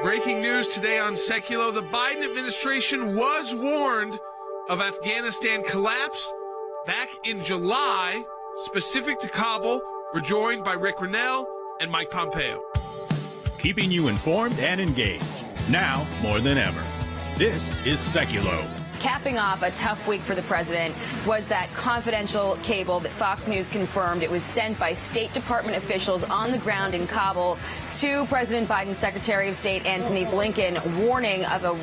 Breaking news today on Seculo. The Biden administration was warned of Afghanistan collapse back in July. Specific to Kabul, we're joined by Rick Grenell and Mike Pompeo. Keeping you informed and engaged, now more than ever. This is Seculo. Capping off a tough week for the president was that confidential cable that Fox News confirmed it was sent by State Department officials on the ground in Kabul to President Biden's Secretary of State Antony Blinken, warning of a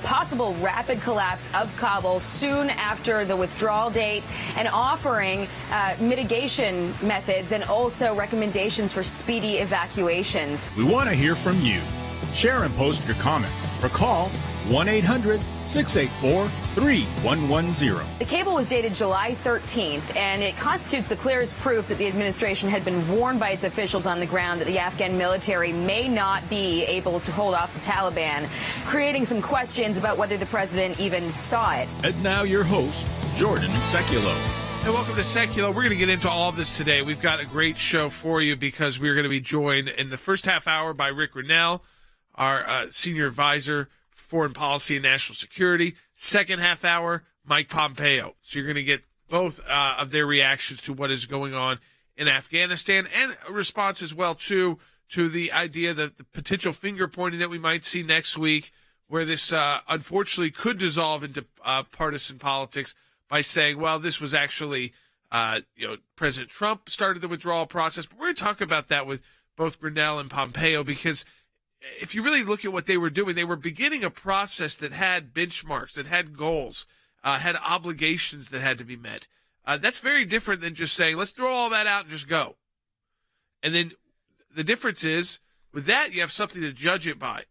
possible rapid collapse of Kabul soon after the withdrawal date, and offering mitigation methods and also recommendations for speedy evacuations. We want to hear from you. Share and post your comments or call 1-800-684-3110. The cable was dated July 13th, and it constitutes the clearest proof that the administration had been warned by its officials on the ground that the Afghan military may not be able to hold off the Taliban, creating some questions about whether the president even saw it. And now your host, Jordan Seculo. And welcome to Seculo. We're going to get into all of this today. We've got a great show for you because we're going to be joined in the first half hour by Rick Grenell, our senior advisor, foreign policy and national security. Second half hour, Mike Pompeo. So you're going to get both of their reactions to what is going on in Afghanistan, and a response as well to the idea that the potential finger pointing that we might see next week, where this unfortunately could dissolve into partisan politics by saying, well, this was actually President Trump started the withdrawal process. But we're going to talk about that with both Grenell and Pompeo, because if you really look at what they were doing, they were beginning a process that had benchmarks, that had goals, had obligations that had to be met. That's very different than just saying, let's throw all that out and just go. And then the difference is, with that, you have something to judge it by.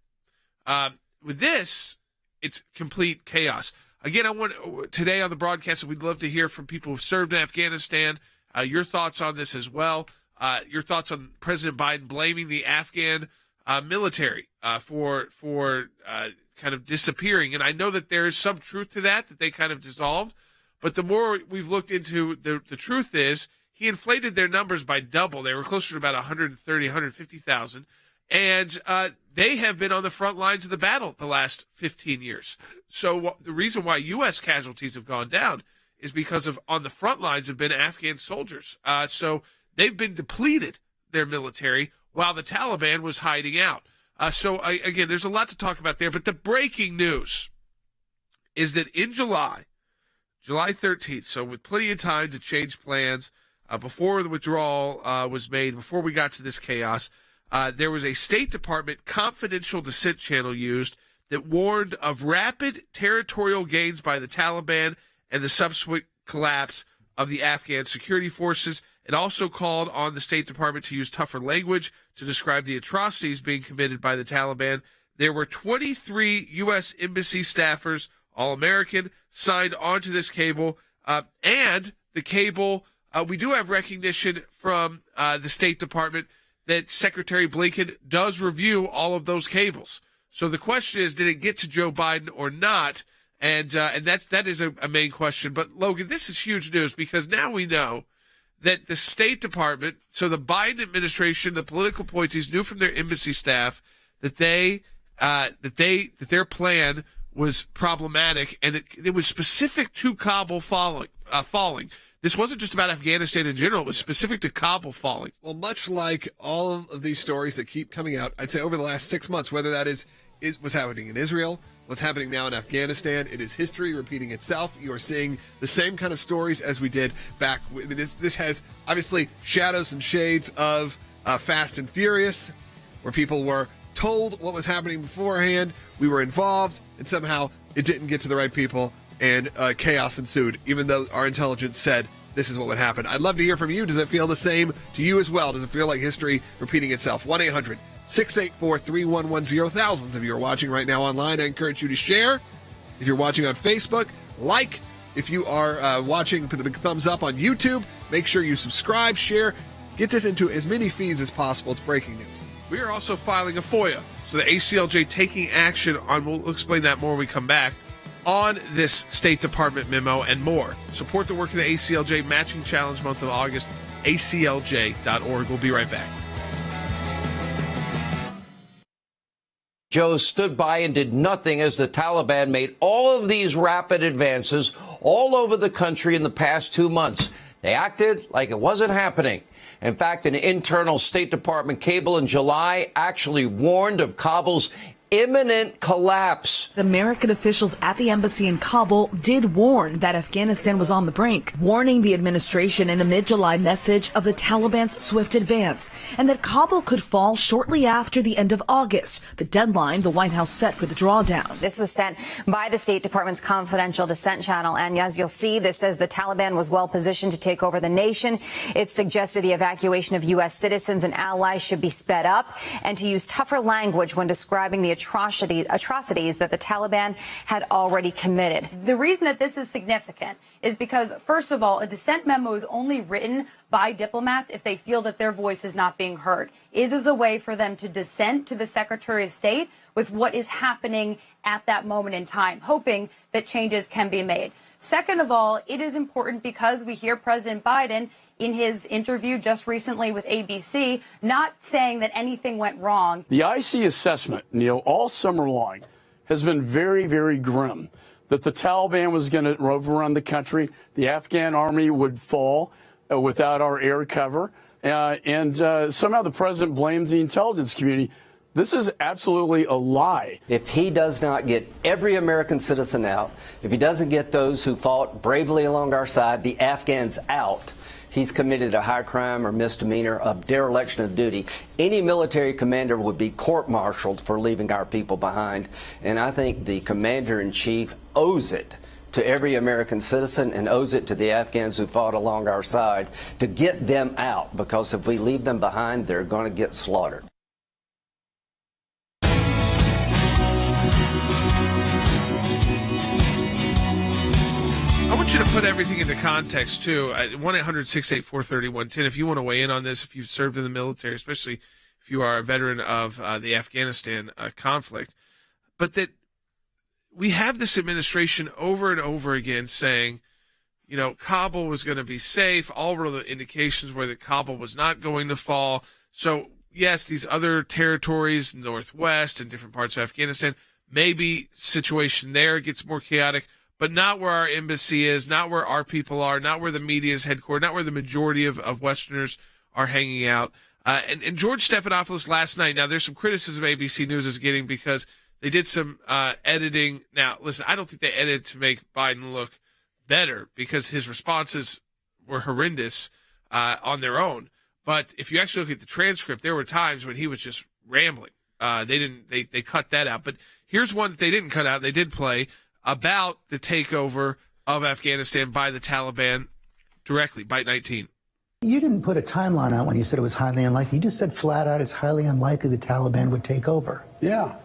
With this, it's complete chaos. Again, I want today on the broadcast, we'd love to hear from people who've served in Afghanistan, your thoughts on this as well, your thoughts on President Biden blaming the Afghan military for kind of disappearing. And I know that there is some truth to that they kind of dissolved. But the more we've looked into, the truth is he inflated their numbers by double. They were closer to about 130, 150,000. And they have been on the front lines of the battle the last 15 years. So the reason why U.S. casualties have gone down is because of on the front lines have been Afghan soldiers. So they've been depleted, their military, while the Taliban was hiding out. Again, there's a lot to talk about there. But the breaking news is that in July 13th, so with plenty of time to change plans, before the withdrawal was made, before we got to this chaos, there was a State Department confidential dissent channel used that warned of rapid territorial gains by the Taliban and the subsequent collapse of the Afghan security forces. It also called on the State Department to use tougher language to describe the atrocities being committed by the Taliban. There were 23 U.S. embassy staffers, all American, signed onto this cable. And the cable, we do have recognition from the State Department that Secretary Blinken does review all of those cables. So the question is, did it get to Joe Biden or not? And that is a main question. But, Logan, this is huge news, because now we know that the State Department, so the Biden administration, the political appointees knew from their embassy staff that their plan was problematic, and it was specific to Kabul falling. This wasn't just about Afghanistan in general. It was specific to Kabul falling. Well, much like all of these stories that keep coming out, I'd say over the last 6 months, whether that is what's happening in Israel, what's happening now in Afghanistan, it is history repeating itself. You are seeing the same kind of stories as we did back. This has obviously shadows and shades of Fast and Furious, where people were told what was happening beforehand. We were involved, and somehow it didn't get to the right people, and chaos ensued, even though our intelligence said this is what would happen. I'd love to hear from you. Does it feel the same to you as well? Does it feel like history repeating itself? 1-800-684-3110. Thousands of you are watching right now online. I encourage you to share. If you're watching on Facebook, like. If you are watching, put the big thumbs up on YouTube. Make sure you subscribe, share. Get this into as many feeds as possible. It's breaking news. We are also filing a FOIA. So the ACLJ taking action on, we'll explain that more when we come back, on this State Department memo and more. Support the work of the ACLJ Matching Challenge month of August, aclj.org. We'll be right back. Joe stood by and did nothing as the Taliban made all of these rapid advances all over the country in the past 2 months. They acted like it wasn't happening. In fact, an internal State Department cable in July actually warned of Kabul's imminent collapse. American officials at the embassy in Kabul did warn that Afghanistan was on the brink, warning the administration in a mid-July message of the Taliban's swift advance and that Kabul could fall shortly after the end of August, the deadline the White House set for the drawdown. This was sent by the State Department's confidential dissent channel, and as you'll see, this says the Taliban was well positioned to take over the nation. It suggested the evacuation of U.S. citizens and allies should be sped up and to use tougher language when describing the atrocities that the Taliban had already committed. The reason that this is significant is because, first of all, a dissent memo is only written by diplomats if they feel that their voice is not being heard. It is a way for them to dissent to the Secretary of State with what is happening at that moment in time, hoping that changes can be made. Second of all, it is important because we hear President Biden in his interview just recently with ABC, not saying that anything went wrong. The IC assessment, Neil, all summer long has been very, very grim, that the Taliban was going to overrun the country, the Afghan army would fall without our air cover, and somehow the president blames the intelligence community. This is absolutely a lie. If he does not get every American citizen out, if he doesn't get those who fought bravely along our side, the Afghans out, he's committed a high crime or misdemeanor of dereliction of duty. Any military commander would be court-martialed for leaving our people behind. And I think the commander-in-chief owes it to every American citizen and owes it to the Afghans who fought along our side to get them out, because if we leave them behind, they're going to get slaughtered. I want you to put everything into context, too. 1-800-684-3110. If you want to weigh in on this, if you've served in the military, especially if you are a veteran of the Afghanistan conflict. But that we have this administration over and over again saying, you know, Kabul was going to be safe. All of the indications were that Kabul was not going to fall. So, yes, these other territories, Northwest and different parts of Afghanistan, maybe situation there gets more chaotic, but not where our embassy is, not where our people are, not where the media is headquartered, not where the majority of Westerners are hanging out. And George Stephanopoulos last night, now there's some criticism ABC News is getting because they did some editing. Now, listen, I don't think they edited to make Biden look better because his responses were horrendous on their own. But if you actually look at the transcript, there were times when he was just rambling. They cut that out. But here's one that they didn't cut out. They did play about the takeover of Afghanistan by the Taliban directly, Byte 19. You didn't put a timeline out when you said it was highly unlikely. You just said flat out it's highly unlikely the Taliban would take over. Yeah.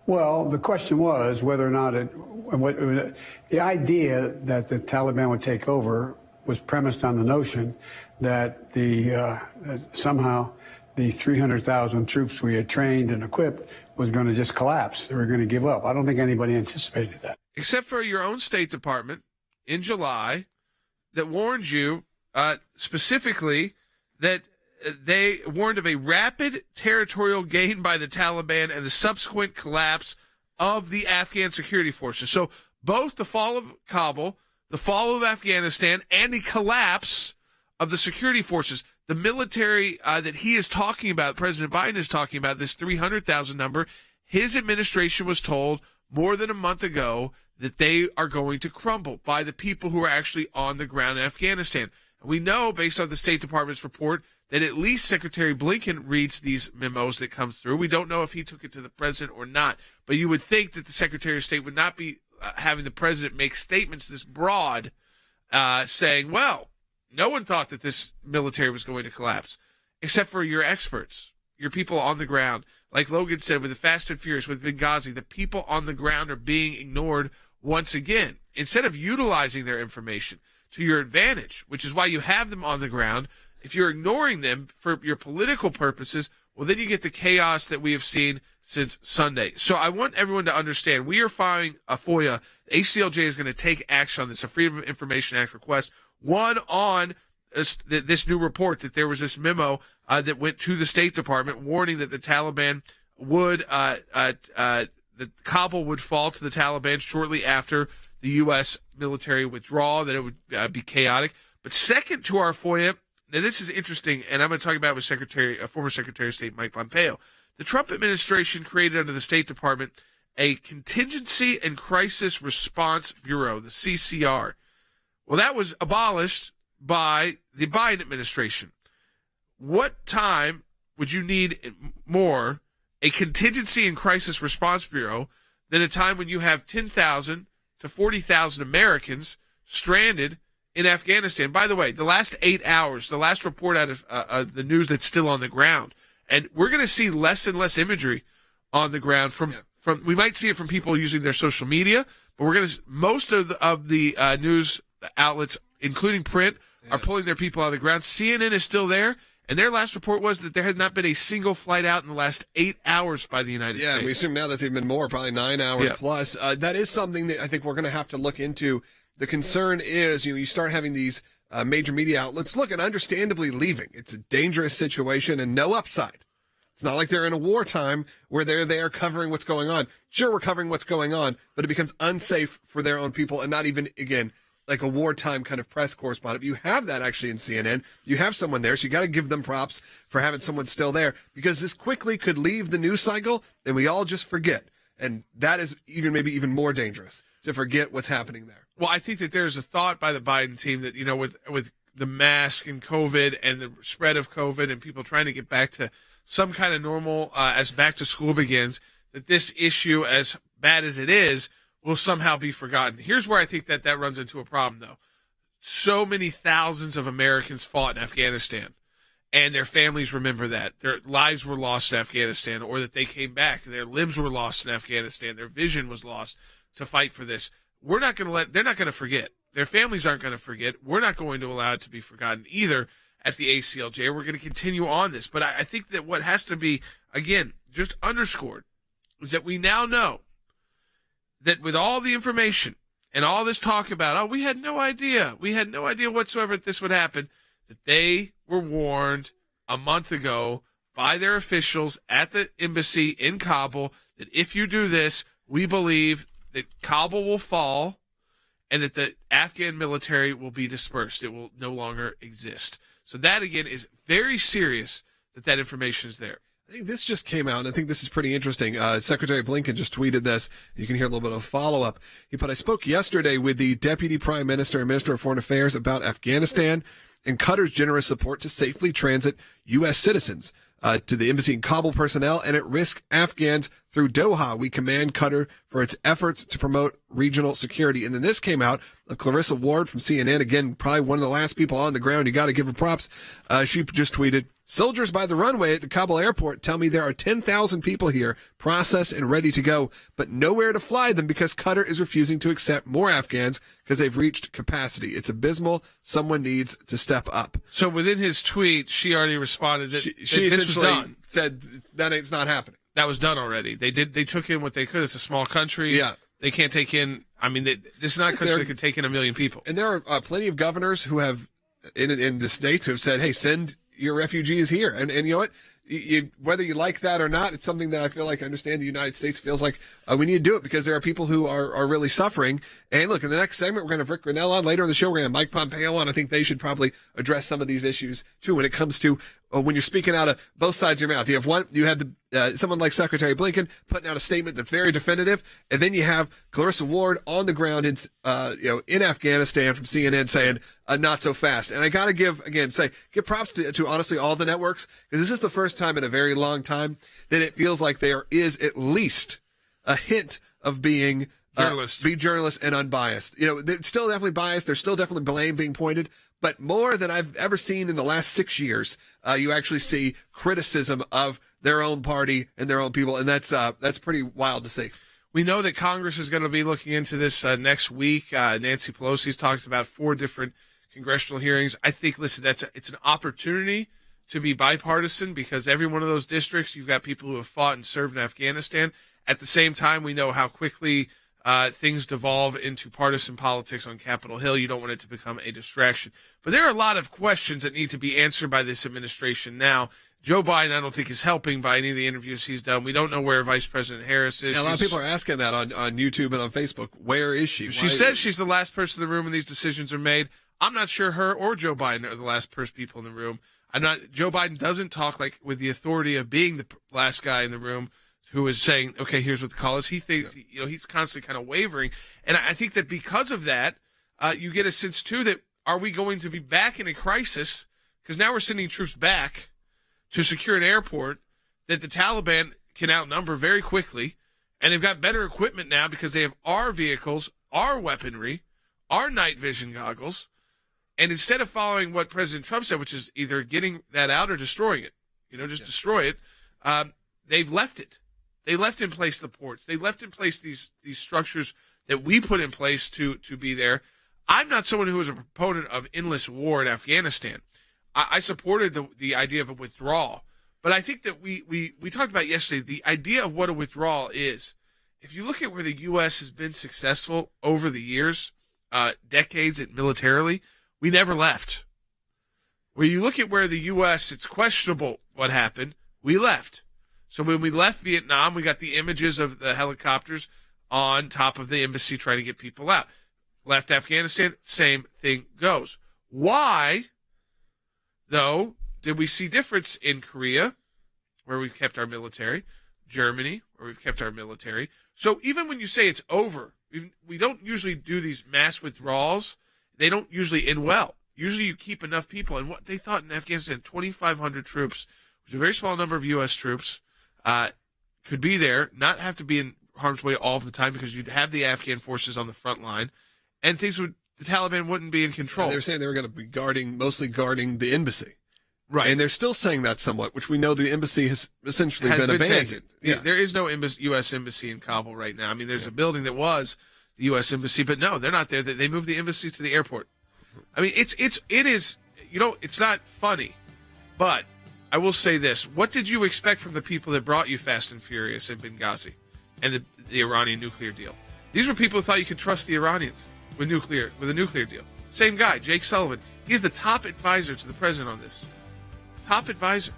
Well, the question was whether or not the idea that the Taliban would take over was premised on the notion that somehow the 300,000 troops we had trained and equipped was going to just collapse. They were going to give up. I don't think anybody anticipated that. Except for your own State Department in July that warned you specifically that they warned of a rapid territorial gain by the Taliban and the subsequent collapse of the Afghan security forces. So both the fall of Kabul, the fall of Afghanistan, and the collapse of the security forces. The military that he is talking about, President Biden is talking about, this 300,000 number, his administration was told more than a month ago that they are going to crumble by the people who are actually on the ground in Afghanistan. And we know, based on the State Department's report, that at least Secretary Blinken reads these memos that come through. We don't know if he took it to the president or not, but you would think that the Secretary of State would not be having the president make statements this broad, saying, well, no one thought that this military was going to collapse, except for your experts, your people on the ground. Like Logan said, with the Fast and Furious, with Benghazi, the people on the ground are being ignored once again. Instead of utilizing their information to your advantage, which is why you have them on the ground, if you're ignoring them for your political purposes, well, then you get the chaos that we have seen since Sunday. So I want everyone to understand, we are filing a FOIA. ACLJ is going to take action on this, a Freedom of Information Act request. One on this new report that there was this memo that went to the State Department warning that the Taliban that Kabul would fall to the Taliban shortly after the U.S. military withdrawal, that it would be chaotic. But second to our FOIA, now this is interesting, and I'm going to talk about with former Secretary of State Mike Pompeo. The Trump administration created under the State Department a Contingency and Crisis Response Bureau, the CCR. Well, that was abolished by the Biden administration. What time would you need more a Contingency and Crisis Response Bureau than a time when you have 10,000 to 40,000 Americans stranded in Afghanistan? By the way, the last 8 hours, the last report out of the news that's still on the ground, and we're going to see less and less imagery on the ground from we might see it from people using their social media, but we're going to most of the news outlets, including print, are pulling their people out of the ground. CNN is still there, and their last report was that there has not been a single flight out in the last 8 hours by the United States. Yeah, we assume now that's even more, probably 9 hours plus. That is something that I think we're going to have to look into. The concern is, you start having these major media outlets, look, and understandably leaving. It's a dangerous situation and no upside. It's not like they're in a wartime where they're there covering what's going on. Sure, we're covering what's going on, but it becomes unsafe for their own people and not even, again, like a wartime kind of press correspondent. You have that actually in CNN. You have someone there, so you got to give them props for having someone still there, because this quickly could leave the news cycle and we all just forget. And that is maybe even more dangerous, to forget what's happening there. Well, I think that there's a thought by the Biden team that, with the mask and COVID and the spread of COVID and people trying to get back to some kind of normal as back to school begins, that this issue, as bad as it is, will somehow be forgotten. Here's where I think that runs into a problem, though. So many thousands of Americans fought in Afghanistan, and their families remember that. Their lives were lost in Afghanistan, or that they came back. Their limbs were lost in Afghanistan. Their vision was lost to fight for this. They're not going to forget. Their families aren't going to forget. We're not going to allow it to be forgotten either at the ACLJ. We're going to continue on this. But I think that what has to be, again, just underscored is that we now know that with all the information and all this talk about, we had no idea whatsoever that this would happen, that they were warned a month ago by their officials at the embassy in Kabul that if you do this, we believe that Kabul will fall and that the Afghan military will be dispersed. It will no longer exist. So that, again, is very serious that information is there. I think this just came out, and I think this is pretty interesting. Secretary Blinken just tweeted this. You can hear a little bit of follow-up. He put, I spoke yesterday with the Deputy Prime Minister and Minister of Foreign Affairs about Afghanistan and Qatar's generous support to safely transit U.S. citizens to the embassy in Kabul personnel and at-risk Afghans through Doha. We commend Qatar for its efforts to promote regional security. And then this came out of Clarissa Ward from CNN, again, probably one of the last people on the ground. You got to give her props. She just tweeted, soldiers by the runway at the Kabul airport tell me there are 10,000 people here processed and ready to go, but nowhere to fly them because Qatar is refusing to accept more Afghans because they've reached capacity. It's abysmal. Someone needs to step up. So within his tweet, she already responded that she this was done. Said that it's not happening. That was done already. They took in what they could. It's a small country. Yeah. They can't take in, this is not a country that can take in 1 million people. And there are plenty of governors who have, in the states, who have said, hey, send your refugees here. And you know what? Whether you like that or not, it's something that I feel like I understand the United States feels like we need to do it because there are people who are really suffering. And look, in the next segment, we're going to have Rick Grenell on. Later in the show, we're going to have Mike Pompeo on. I think they should probably address some of these issues too when it comes to when you're speaking out of both sides of your mouth. You have someone like Secretary Blinken putting out a statement that's very definitive, and then you have Clarissa Ward on the ground in Afghanistan from CNN saying not so fast. And I got to give props to honestly all the networks, because this is the first time in a very long time that it feels like there is at least a hint of being journalists and unbiased. They're still definitely biased. There's still definitely blame being pointed. But more than I've ever seen in the last 6 years, you actually see criticism of their own party and their own people, and that's pretty wild to see. We know that Congress is going to be looking into this next week. Nancy Pelosi's talked about 4 different congressional hearings. I think, listen, it's an opportunity to be bipartisan because every one of those districts, you've got people who have fought and served in Afghanistan. At the same time, we know how quickly things devolve into partisan politics on Capitol Hill. You don't want it to become a distraction. But there are a lot of questions that need to be answered by this administration now. Joe Biden, I don't think, is helping by any of the interviews he's done. We don't know where Vice President Harris is. Yeah, a lot of people are asking that on YouTube and on Facebook. Where is she? She says she's the last person in the room when these decisions are made. I'm not sure her or Joe Biden are the last people in the room. Joe Biden doesn't talk like with the authority of being the last guy in the room who is saying, okay, here's what the call is. He thinks, he's constantly kind of wavering. And I think that because of that, you get a sense, too, that are we going to be back in a crisis? Because now we're sending troops back to secure an airport that the Taliban can outnumber very quickly. And they've got better equipment now because they have our vehicles, our weaponry, our night vision goggles. And instead of following what President Trump said, which is either getting that out or destroying it, destroy it, they've left it. They left in place the ports. They left in place these structures that we put in place to be there. I'm not someone who is a proponent of endless war in Afghanistan. I supported the idea of a withdrawal. But I think that we talked about yesterday, the idea of what a withdrawal is. If you look at where the U.S. has been successful over the years, decades militarily, we never left. Where you look at where the U.S., it's questionable what happened, we left. So when we left Vietnam, we got the images of the helicopters on top of the embassy trying to get people out. Left Afghanistan, same thing goes. Why, though, did we see difference in Korea, where we've kept our military, Germany, where we've kept our military? So even when you say it's over, we don't usually do these mass withdrawals. They don't usually end well. Usually you keep enough people. And what they thought in Afghanistan, 2,500 troops, which is a very small number of U.S. troops, could be there, not have to be in harm's way all the time because you'd have the Afghan forces on the front line, and the Taliban wouldn't be in control. And they're saying they were going to be mostly guarding the embassy. Right. And they're still saying that somewhat, which we know the embassy has essentially been abandoned. Yeah. There is no U.S. embassy in Kabul right now. I mean, there's a building that was the U.S. embassy, but no, they're not there. They moved the embassy to the airport. I mean, it is, it's not funny, but I will say this. What did you expect from the people that brought you Fast and Furious in Benghazi and the Iranian nuclear deal? These were people who thought you could trust the Iranians with a nuclear deal. Same guy, Jake Sullivan. He's the top advisor to the president on this. Top advisor.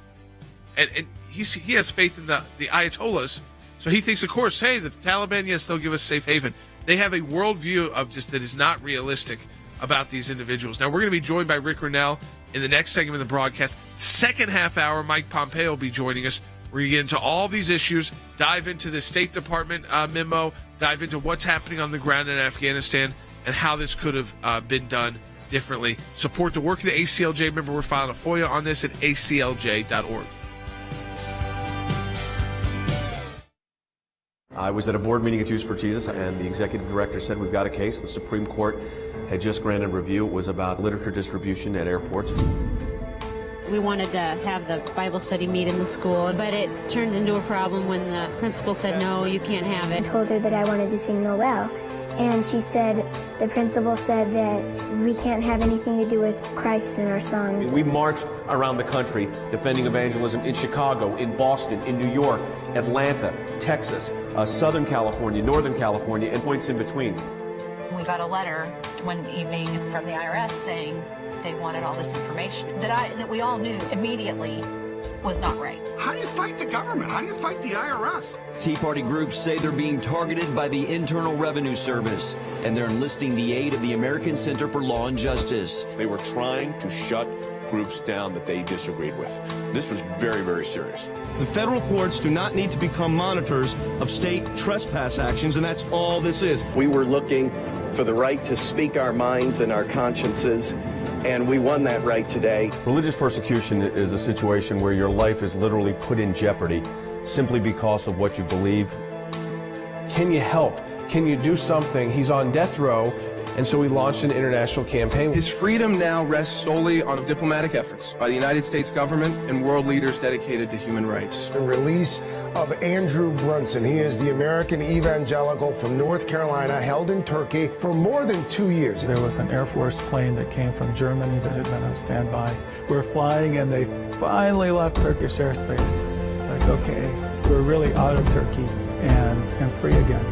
And he has faith in the Ayatollahs, so he thinks, of course, hey, the Taliban, yes, they'll give us safe haven. They have a worldview of just that is not realistic about these individuals. Now, we're going to be joined by Rick Grenell in the next segment of the broadcast. Second half hour, Mike Pompeo will be joining us. We're going to get into all these issues, dive into the State Department memo, dive into what's happening on the ground in Afghanistan, and how this could have been done differently. Support the work of the ACLJ. Remember, we're filing a FOIA on this at aclj.org. I was at a board meeting at Youth for Jesus, and the executive director said, we've got a case. The Supreme Court had just granted review. It was about literature distribution at airports. We wanted to have the Bible study meet in the school, but it turned into a problem when the principal said, no, you can't have it. I told her that I wanted to sing Noel, and she said, the principal said that we can't have anything to do with Christ in our songs. We marched around the country defending evangelism in Chicago, in Boston, in New York, Atlanta, Texas, Southern California, Northern California, and points in between. We got a letter one evening from the IRS saying they wanted all this information that we all knew immediately was not right. How do you fight the government? How do you fight the IRS? Tea Party groups say they're being targeted by the Internal Revenue Service, and they're enlisting the aid of the American Center for Law and Justice. They were trying to shut groups down that they disagreed with. This was very, very serious. The federal courts do not need to become monitors of state trespass actions, and that's all this is. We were looking for the right to speak our minds and our consciences, and we won that right today. Religious persecution is a situation where your life is literally put in jeopardy simply because of what you believe. Can you help? Can you do something? He's on death row, and so we launched an international campaign. His freedom now rests solely on diplomatic efforts by the United States government and world leaders dedicated to human rights. The release of Andrew Brunson. He is the American evangelical from North Carolina, held in Turkey for more than 2 years. There was an Air Force plane that came from Germany that had been on standby. We're flying, and they finally left Turkish airspace. It's like, okay, we're really out of Turkey and free again.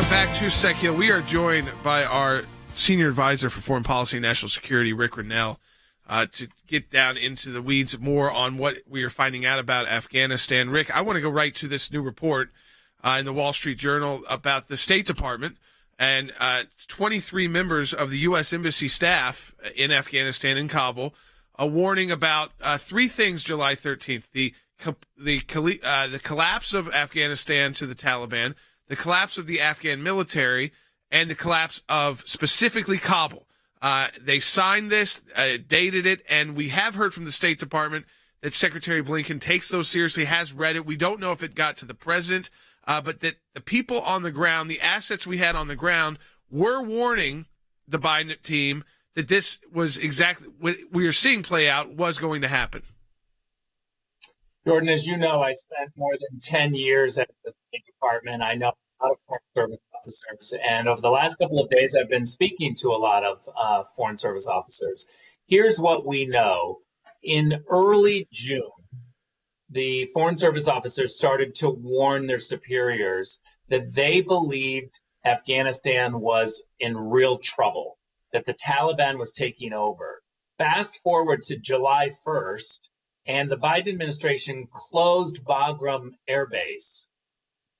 Welcome back to Secular. We are joined by our senior advisor for foreign policy and national security, Rick Grenell, to get down into the weeds more on what we are finding out about Afghanistan. Rick, I want to go right to this new report in the Wall Street Journal about the State Department and 23 members of the U.S. Embassy staff in Afghanistan, in Kabul, a warning about three things July 13th. The collapse of Afghanistan to the Taliban, the collapse of the Afghan military, and the collapse of specifically Kabul. They signed this, dated it, and we have heard from the State Department that Secretary Blinken takes those seriously, has read it. We don't know if it got to the president, but that the people on the ground, the assets we had on the ground, were warning the Biden team that this was exactly what we are seeing play out was going to happen. Jordan, as you know, I spent more than 10 years at the State Department. I know a lot of Foreign Service officers, and over the last couple of days, I've been speaking to a lot of Foreign Service officers. Here's what we know. In early June, the Foreign Service officers started to warn their superiors that they believed Afghanistan was in real trouble, that the Taliban was taking over. Fast forward to July 1st, and the Biden administration closed Bagram Air Base,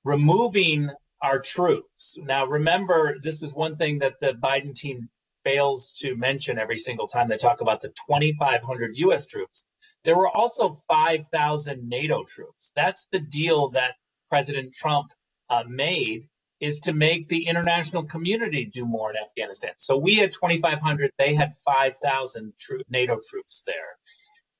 removing our troops. Now, remember, this is one thing that the Biden team fails to mention every single time they talk about the 2,500 U.S. troops. There were also 5,000 NATO troops. That's the deal that President Trump made, is to make the international community do more in Afghanistan. So we had 2,500, they had 5,000 NATO troops there.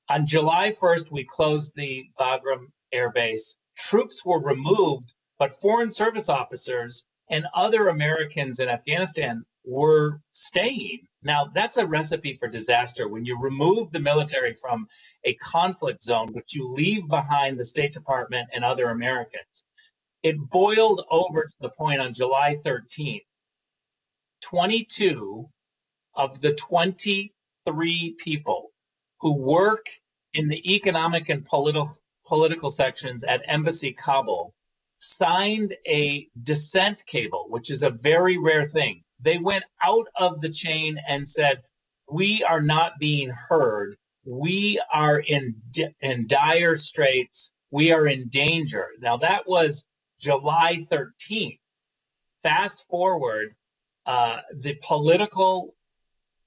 On July 1st, we closed the Bagram Air Base. Troops were removed, but Foreign Service officers and other Americans in Afghanistan were staying. Now, that's a recipe for disaster. When you remove the military from a conflict zone, but you leave behind the State Department and other Americans. It boiled over to the point on July 13th, 22 of the 23 people who work in the economic and political sections at Embassy Kabul signed a dissent cable, which is a very rare thing. They went out of the chain and said, we are not being heard. We are in dire straits. We are in danger. Now, that was July 13th. Fast forward, the political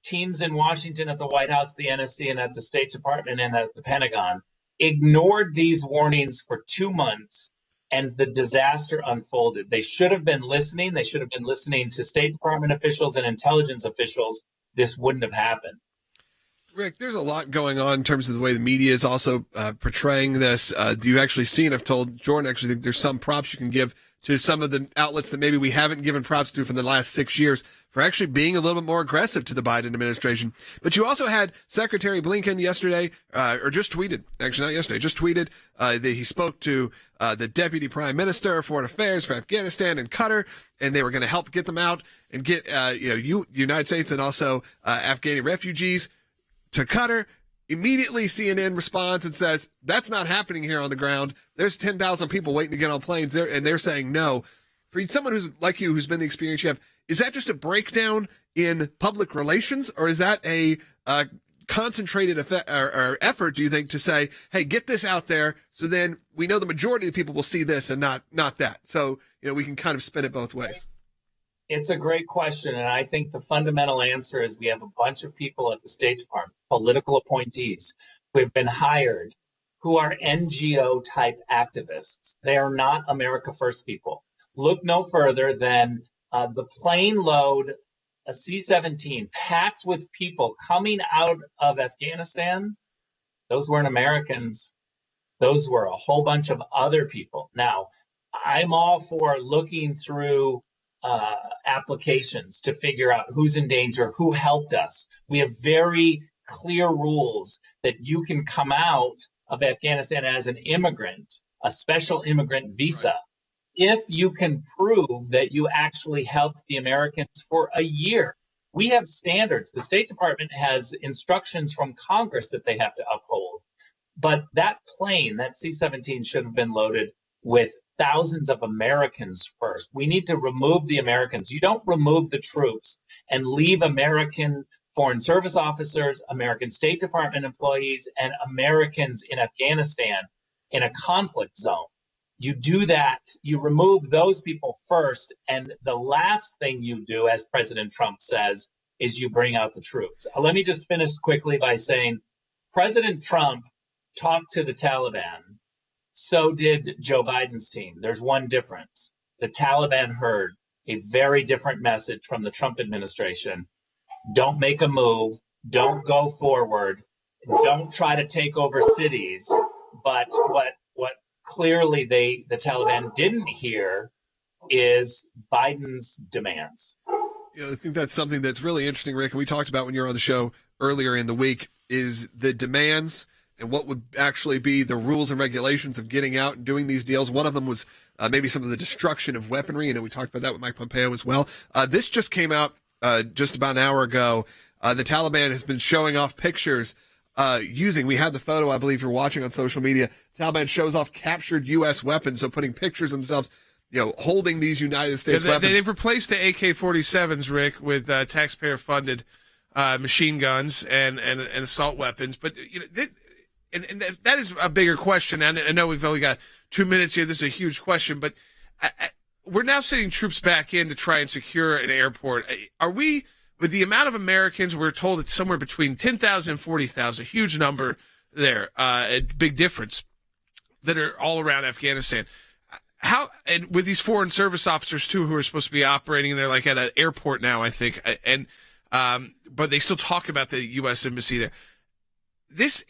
teams in Washington, at the White House, the NSC, and at the State Department and at the Pentagon ignored these warnings for 2 months, and the disaster unfolded. They should have been listening. They should have been listening to State Department officials and intelligence officials. This wouldn't have happened. Rick, there's a lot going on in terms of the way the media is also portraying this. Do you actually see, and I've told Jordan, actually think there's some props you can give to some of the outlets that maybe we haven't given props to for the last 6 years for actually being a little bit more aggressive to the Biden administration. But you also had Secretary Blinken yesterday, or just tweeted, actually not yesterday, just tweeted that he spoke to the Deputy Prime Minister of Foreign Affairs for Afghanistan and Qatar, and they were going to help get them out and get United States and also Afghani refugees to Qatar. Immediately, CNN responds and says, that's not happening here on the ground. There's 10,000 people waiting to get on planes there, and they're saying no. For someone who's like you, who's been the experience you have, is that just a breakdown in public relations, or is that a concentrated effort, do you think, to say, hey, get this out there so then we know the majority of the people will see this and not that? So, we can kind of spin it both ways. It's a great question, and I think the fundamental answer is we have a bunch of people at the State Department, political appointees, who have been hired, who are NGO-type activists. They are not America First people. Look no further than the plane load, a C-17, packed with people coming out of Afghanistan. Those weren't Americans. Those were a whole bunch of other people. Now, I'm all for looking through applications to figure out who's in danger, who helped us. We have very clear rules that you can come out of Afghanistan as an immigrant, a special immigrant visa, if you can prove that you actually helped the Americans for a year. We have standards. The State Department has instructions from Congress that they have to uphold. But that plane, that C-17, should have been loaded with thousands of Americans first. We need to remove the Americans. You don't remove the troops and leave American Foreign Service officers, American State Department employees, and Americans in Afghanistan in a conflict zone. You do that, you remove those people first, and the last thing you do, as President Trump says, is you bring out the troops. Let me just finish quickly by saying President Trump talked to the Taliban. So did Joe Biden's team. There's one difference. The Taliban heard a very different message from the Trump administration. Don't make a move. Don't go forward. Don't try to take over cities. But what clearly the Taliban didn't hear is Biden's demands. I think that's something that's really interesting, Rick, and we talked about when you were on the show earlier in the week, is the demands and what would actually be the rules and regulations of getting out and doing these deals. One of them was maybe some of the destruction of weaponry, and we talked about that with Mike Pompeo as well. This just came out just about an hour ago. The Taliban has been showing off pictures we had the photo, I believe you're watching on social media. Taliban shows off captured U.S. weapons, so putting pictures of themselves, holding these United States weapons. They've replaced the AK-47s, Rick, with taxpayer-funded machine guns and assault weapons. But that is a bigger question. And I know we've only got 2 minutes here. This is a huge question, but we're now sending troops back in to try and secure an airport. Are we, with the amount of Americans, we're told it's somewhere between 10,000 and 40,000, a huge number there, a big difference, that are all around Afghanistan. How, and with these foreign service officers too, who are supposed to be operating, they're like at an airport now, I think, and but they still talk about the U.S. embassy there. This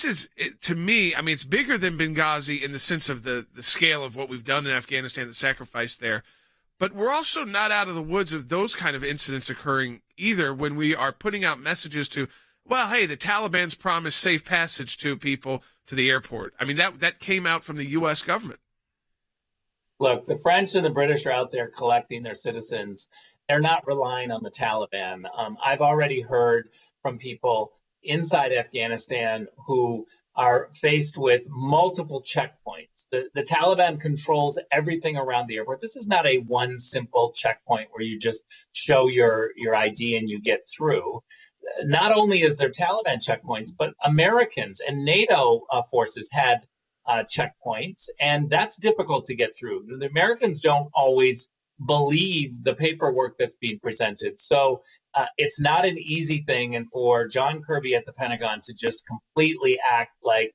is, to me, I mean, it's bigger than Benghazi in the sense of the scale of what we've done in Afghanistan, the sacrifice there. But we're also not out of the woods of those kind of incidents occurring either, when we are putting out messages to, well, hey, the Taliban's promised safe passage to people to the airport. I mean, that came out from the U.S. government. Look, the French and the British are out there collecting their citizens. They're not relying on the Taliban. I've already heard from people inside Afghanistan who are faced with multiple checkpoints. The Taliban controls everything around the airport. This is not a one simple checkpoint where you just show your ID and you get through. Not only is there Taliban checkpoints, but Americans and NATO forces had checkpoints, and that's difficult to get through. The Americans don't always believe the paperwork that's being presented. So it's not an easy thing. And for John Kirby at the Pentagon to just completely act like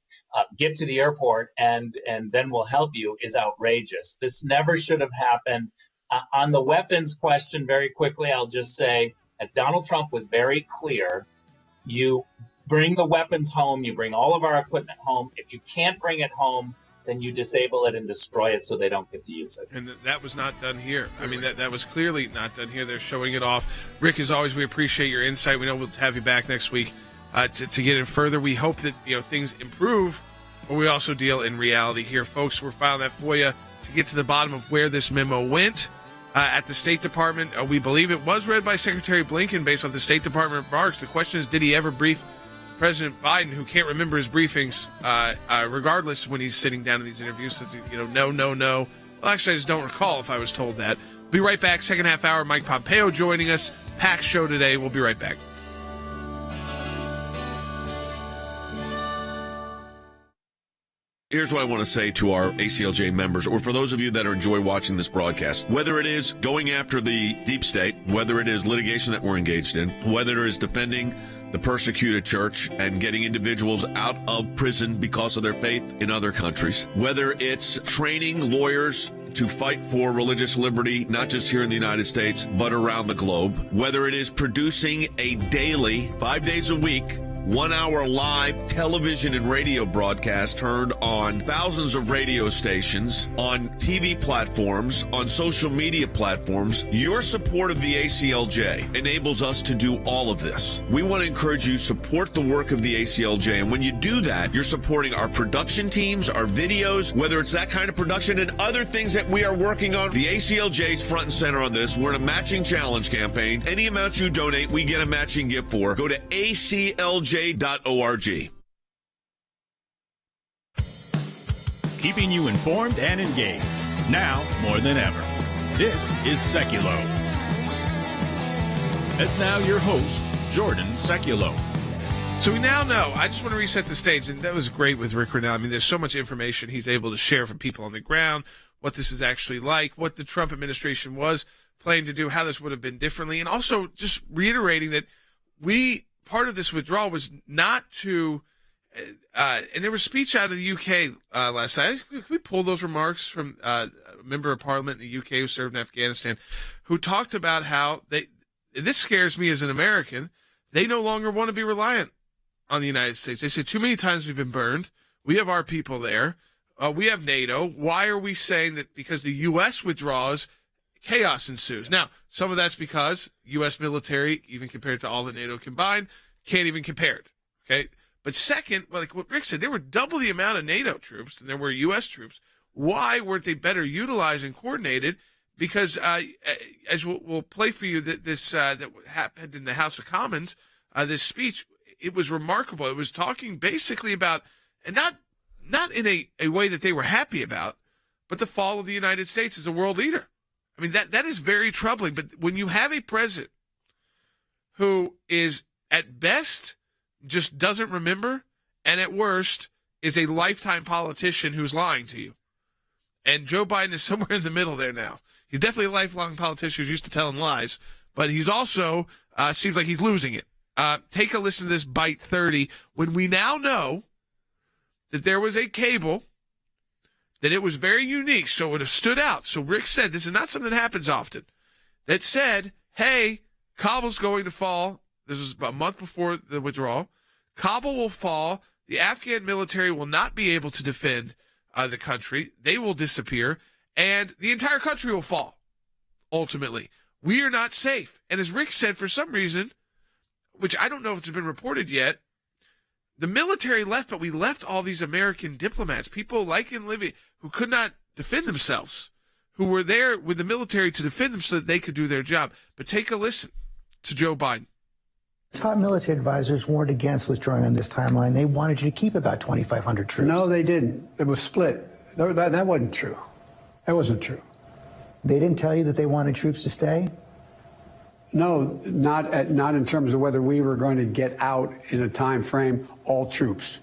get to the airport and then we'll help you is outrageous. This never should have happened. On the weapons question, very quickly, I'll just say, as Donald Trump was very clear, you bring the weapons home, you bring all of our equipment home. If you can't bring it home, then you disable it and destroy it so they don't get to use it. And that was not done here. I mean, that was clearly not done here. They're showing it off. Rick, as always, we appreciate your insight. We know we'll have you back next week to get in further. We hope that things improve, but we also deal in reality here. Folks, we're filing that for you to get to the bottom of where this memo went. At the State Department, we believe it was read by Secretary Blinken based on the State Department remarks. The question is, did he ever brief President Biden, who can't remember his briefings, regardless when he's sitting down in these interviews, says, no. Well, actually, I just don't recall if I was told that. We'll be right back. Second half hour, Mike Pompeo joining us. Packed show today. We'll be right back. Here's what I want to say to our ACLJ members, or for those of you that enjoy watching this broadcast. Whether it is going after the deep state, whether it is litigation that we're engaged in, whether it is defending the persecuted church and getting individuals out of prison because of their faith in other countries, whether it's training lawyers to fight for religious liberty, not just here in the United States, but around the globe, whether it is producing a daily, 5 days a week, 1 hour live television and radio broadcast heard on thousands of radio stations, on TV platforms, on social media platforms. Your support of the ACLJ enables us to do all of this. We want to encourage you to support the work of the ACLJ. And when you do that, you're supporting our production teams, our videos, whether it's that kind of production and other things that we are working on. The ACLJ is front and center on this. We're in a matching challenge campaign. Any amount you donate, we get a matching gift for. Go to ACLJ.org. keeping you informed and engaged. Now more than ever. This is Seculo. And now your host, Jordan Seculo. So we now know, I just want to reset the stage, and that was great with Rick Grenell. I mean, there's so much information he's able to share from people on the ground, what this is actually like, what the Trump administration was planning to do, how this would have been differently, and also just reiterating that part of this withdrawal was not to, and there was speech out of the UK last night. Can we pull those remarks from a member of parliament in the UK who served in Afghanistan, who talked about how this scares me as an American, they no longer want to be reliant on the United States. They say too many times we've been burned. We have our people there. We have NATO. Why are we saying that because the U.S. withdraws, chaos ensues? Now, some of that's because U.S. military, even compared to all the NATO combined, can't even compare it. Okay. But second, like what Rick said, there were double the amount of NATO troops than there were U.S. troops. Why weren't they better utilized and coordinated? Because as we'll play for you that happened in the House of Commons, this speech, it was remarkable. It was talking basically about, and not in a way that they were happy about, but the fall of the United States as a world leader. I mean, that is very troubling. But when you have a president who is at best just doesn't remember, and at worst is a lifetime politician who's lying to you, and Joe Biden is somewhere in the middle there now. He's definitely a lifelong politician who's used to telling lies, but he's also seems like he's losing it. Take a listen to this Bite 30 when we now know that there was a cable, that it was very unique, so it have stood out. So Rick said, this is not something that happens often, that said, hey, Kabul's going to fall. This was about a month before the withdrawal. Kabul will fall. The Afghan military will not be able to defend the country. They will disappear, and the entire country will fall, ultimately. We are not safe. And as Rick said, for some reason, which I don't know if it's been reported yet, the military left, but we left all these American diplomats, people like in Libya, who could not defend themselves, who were there with the military to defend them so that they could do their job. But take a listen to Joe Biden. Top military advisors warned against withdrawing on this timeline. They wanted you to keep about 2,500 troops. No, they didn't. It was split. That wasn't true. That wasn't true. They didn't tell you that they wanted troops to stay? No, not in terms of whether we were going to get out in a time frame, all troops.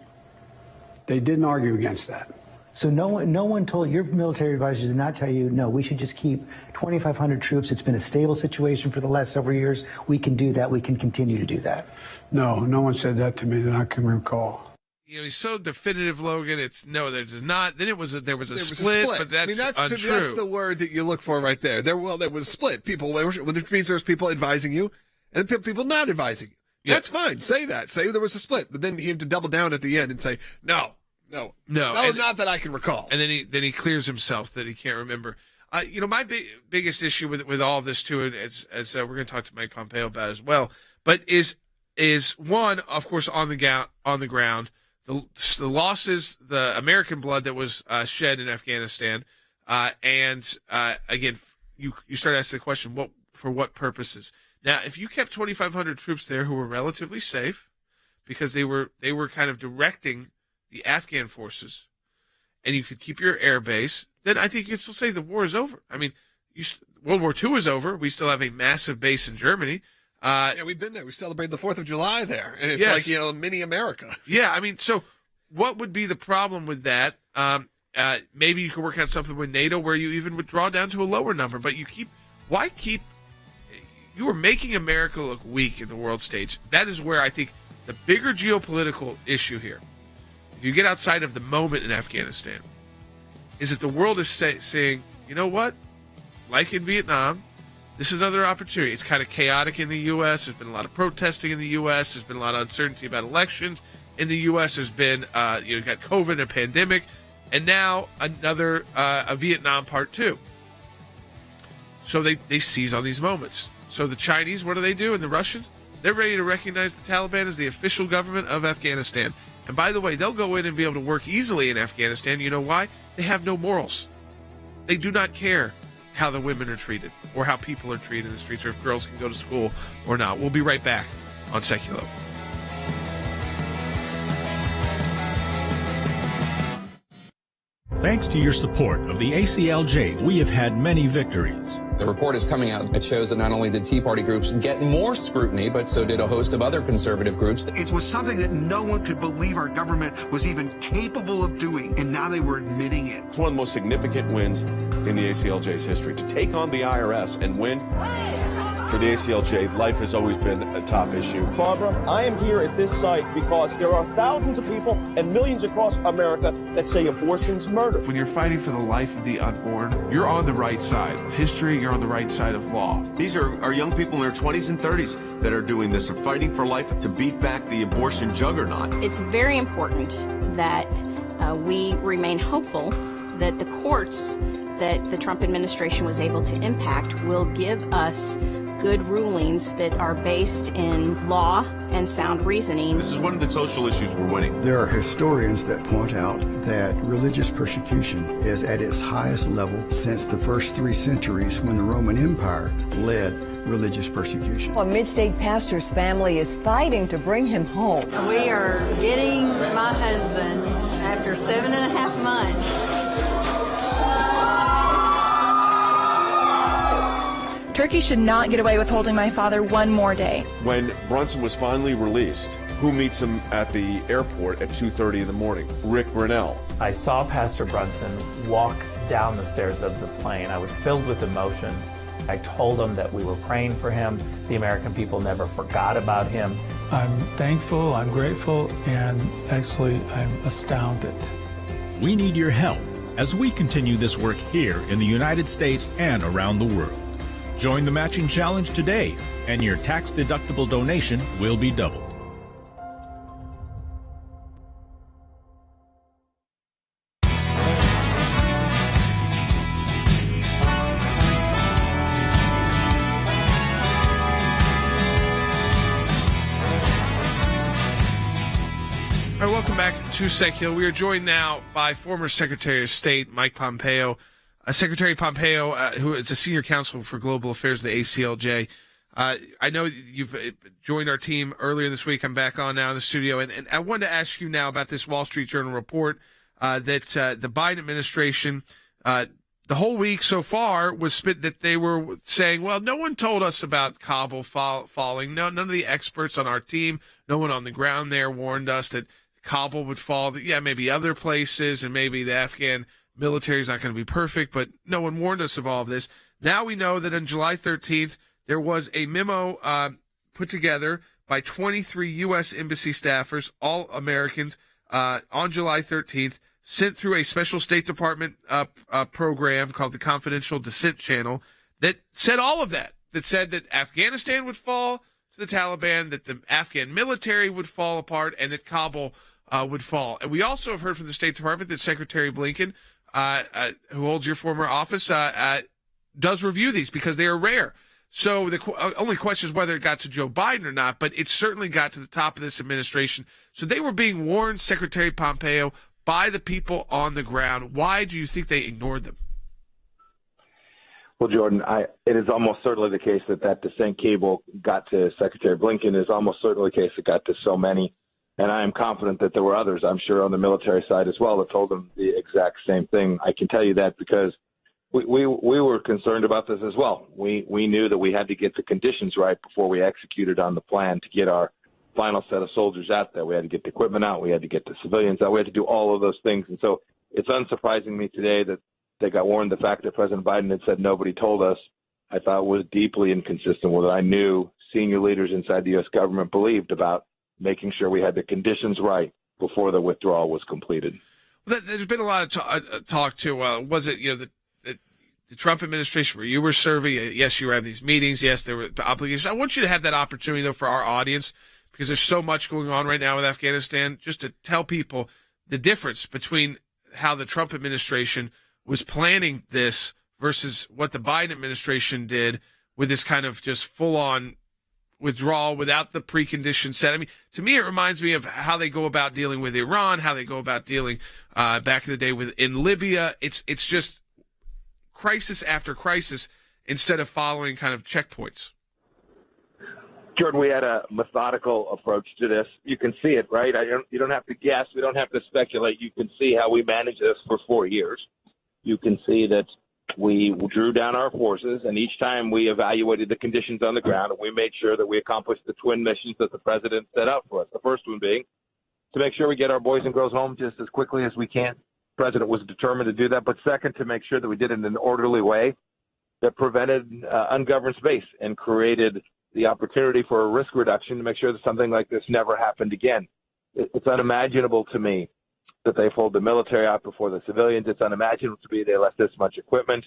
They didn't argue against that. So no one told, your military advisors did not tell you, no, we should just keep 2,500 troops. It's been a stable situation for the last several years. We can do that. We can continue to do that. No one said that to me that I can recall. You know, he's so definitive, Logan. It's no, there does not. Then there was a split, but that's untrue. That's the word that you look for right there. There was a split. Which means there was people advising you and people not advising you. Yeah. That's fine. Say that. Say there was a split. But then he had to double down at the end and say, no, not that I can recall. And then he clears himself that he can't remember. My biggest issue with all of this too, and as we're going to talk to Mike Pompeo about as well, but is one, of course, on the ground. The losses, the American blood that was shed in Afghanistan, and again, you start asking the question, for what purposes? Now, if you kept 2,500 troops there who were relatively safe, because they were kind of directing the Afghan forces, and you could keep your air base, then I think you could still say the war is over. I mean, World War II is over. We still have a massive base in Germany. Yeah, we've been there. We celebrated the 4th of July there. And it's like, mini America. Yeah, I mean, so what would be the problem with that? Maybe you could work out something with NATO where you even would draw down to a lower number, but you are making America look weak in the world stage. That is where I think the bigger geopolitical issue here, if you get outside of the moment in Afghanistan, is that the world is saying, you know what? Like in Vietnam, this is another opportunity. It's kind of chaotic in the U.S. There's been a lot of protesting in the U.S. There's been a lot of uncertainty about elections in the U.S. There's been, you've got COVID and a pandemic, and now another a Vietnam Part 2. So they seize on these moments. So the Chinese, what do they do? And the Russians, they're ready to recognize the Taliban as the official government of Afghanistan. And by the way, they'll go in and be able to work easily in Afghanistan. You know why? They have no morals. They do not care how the women are treated or how people are treated in the streets or if girls can go to school or not. We'll be right back on Seculo. Thanks to your support of the ACLJ, we have had many victories. The report is coming out. It shows that not only did Tea Party groups get more scrutiny, but so did a host of other conservative groups. It was something that no one could believe our government was even capable of doing, and now they were admitting it. It's one of the most significant wins in the ACLJ's history. To take on the IRS and win, for the ACLJ, life has always been a top issue. Barbara, I am here at this site because there are thousands of people and millions across America that say abortion's murder. When you're fighting for the life of the unborn, you're on the right side of history, you're on the right side of law. These are young people in their 20s and 30s that are doing this, are fighting for life to beat back the abortion juggernaut. It's very important that we remain hopeful that the courts that the Trump administration was able to impact will give us good rulings that are based in law and sound reasoning. This is one of the social issues we're winning. There are historians that point out that religious persecution is at its highest level since the first 3 centuries when the Roman Empire led religious persecution. A mid-state pastor's family is fighting to bring him home. We are getting my husband after 7.5 months. Turkey should not get away with holding my father one more day. When Brunson was finally released, who meets him at the airport at 2:30 in the morning? Rick Grenell. I saw Pastor Brunson walk down the stairs of the plane. I was filled with emotion. I told him that we were praying for him. The American people never forgot about him. I'm thankful, I'm grateful, and actually I'm astounded. We need your help as we continue this work here in the United States and around the world. Join the matching challenge today, and your tax-deductible donation will be doubled. All right, welcome back to Secular. We are joined now by former Secretary of State Mike Pompeo. Secretary Pompeo, who is a senior counsel for global affairs at the ACLJ. I know you've joined our team earlier this week. I'm back on now in the studio, and I wanted to ask you now about this Wall Street Journal report that the Biden administration, the whole week so far, was that they were saying, well, no one told us about Kabul falling. No, none of the experts on our team, no one on the ground there warned us that Kabul would fall. Yeah, maybe other places, and maybe the Afghan military is not going to be perfect, but no one warned us of all of this. Now we know that on July 13th, there was a memo put together by 23 U.S. embassy staffers, all Americans, on July 13th, sent through a special State Department program called the Confidential Dissent Channel that said all of that. That said that Afghanistan would fall to the Taliban, that the Afghan military would fall apart, and that Kabul would fall. And we also have heard from the State Department that Secretary Blinken, who holds your former office, does review these because they are rare. So the only question is whether it got to Joe Biden or not, but it certainly got to the top of this administration. So they were being warned, Secretary Pompeo, by the people on the ground. Why do you think they ignored them? Well, Jordan, it is almost certainly the case that dissent cable got to Secretary Blinken. It is almost certainly the case it got to so many. And I am confident that there were others, I'm sure, on the military side as well that told them the exact same thing. I can tell you that because we were concerned about this as well. We knew that we had to get the conditions right before we executed on the plan to get our final set of soldiers out there. We had to get the equipment out. We had to get the civilians out. We had to do all of those things. And so it's unsurprising me today that they got warned. The fact that President Biden had said nobody told us, I thought was deeply inconsistent with what I knew senior leaders inside the U.S. government believed about making sure we had the conditions right before the withdrawal was completed. Well, there's been a lot of talk to, was it, the Trump administration where you were serving? Yes, you were having these meetings. Yes, there were obligations. I want you to have that opportunity, though, for our audience, because there's so much going on right now with Afghanistan, just to tell people the difference between how the Trump administration was planning this versus what the Biden administration did with this kind of just full-on withdrawal without the preconditions set. I mean, to me, it reminds me of how they go about dealing with Iran, how they go about dealing back in the day in Libya. It's just crisis after crisis instead of following kind of checkpoints. Jordan, we had a methodical approach to this. You can see it, right? You don't have to guess. We don't have to speculate. You can see how we managed this for 4 years. You can see that we drew down our forces, and each time we evaluated the conditions on the ground, and we made sure that we accomplished the twin missions that the president set out for us. The first one being to make sure we get our boys and girls home just as quickly as we can. The president was determined to do that. But second, to make sure that we did it in an orderly way that prevented ungoverned space and created the opportunity for a risk reduction to make sure that something like this never happened again. It's unimaginable to me that they pulled the military out before the civilians. It's unimaginable to me they left this much equipment.